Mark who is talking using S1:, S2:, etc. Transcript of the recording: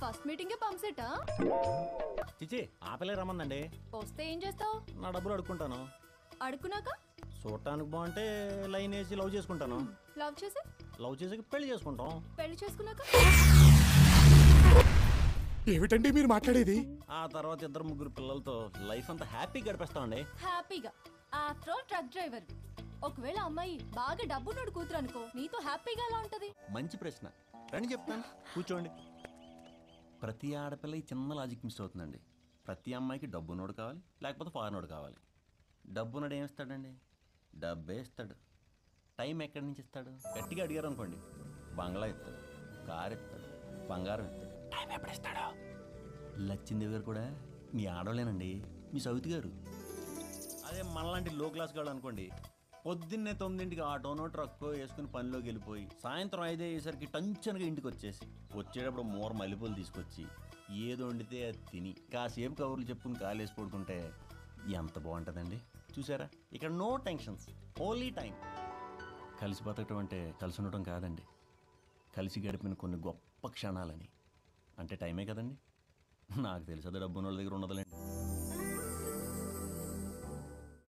S1: First meeting పంప్సెటా?
S2: చిచి ఆపలే రమ్మందండి.
S1: వస్తే ఏం చేస్తావు?
S2: నా డబ్బులు అడుక్కుంటాను.
S1: అడుకున్నాక
S2: చూడటానికి బాగుంటే లైన్ వేసి లవ్ చేసుకుంటాను.
S1: లవ్ చేసి
S2: పెళ్లి చేసుకుంటాం.
S1: పెళ్లి చేసుకున్నాక
S3: ఏమిటండి మీరు మాట్లాడేది?
S2: ఆ తర్వాత ఇద్దరు ముగ్గురు పిల్లలతో లైఫ్ అంతా హ్యాపీ గడిపేస్తామండి.
S1: హ్యాపీగా. After all truck driver. ఒకవేళ అమ్మాయి బాగా డబ్బున్నోడు కూతురు అనుకో, నీతో హ్యాపీగా ఎలా ఉంటది?
S2: మంచి ప్రశ్న, రండి చెప్తాను, కూర్చోండి. ప్రతి ఆడపిల్ల ఈ చిన్న లాజిక్ మిస్ అవుతుందండి. ప్రతి అమ్మాయికి డబ్బున్నోడు కావాలి, లేకపోతే ఫారినోడు కావాలి. డబ్బున్నోడు ఏమి ఇస్తాడండి? డబ్బే ఇస్తాడు. టైం ఎక్కడి నుంచి ఇస్తాడు? గట్టిగా అడిగారు అనుకోండి, బంగ్లా ఇస్తాడు, కారు ఇస్తాడు, బంగారం ఇస్తాడు. టైం ఎప్పుడు ఇస్తాడు? లచ్చిందేవి గారు కూడా మీ ఆడవాళ్ళేనండి, మీ సౌతి గారు. అదే మనలాంటి లో క్లాస్ గాడు అనుకోండి, పొద్దున్నే 9ంటికి ఆటోనో ట్రక్కో వేసుకుని పనిలోకి వెళ్ళిపోయి సాయంత్రం 5 అయ్యేసరికి టంచనగా ఇంటికి వచ్చేటప్పుడు మూర మల్లెపూలు తీసుకొచ్చి ఏదో వండితే అది తిని కాసేపు కబుర్లు చెప్పుకుని కాలేసి పడుకుంటే ఎంత బాగుంటుందండి. చూసారా, ఇక్కడ నో టెన్షన్స్, ఓన్లీ టైం. కలిసి బతకటం అంటే కలిసి ఉండటం కాదండి, కలిసి గడిపిన కొన్ని గొప్ప క్షణాలని. అంటే టైమే కదండి. నాకు తెలిసి అది డబ్బున్న వాళ్ళ దగ్గర ఉండదులేండి.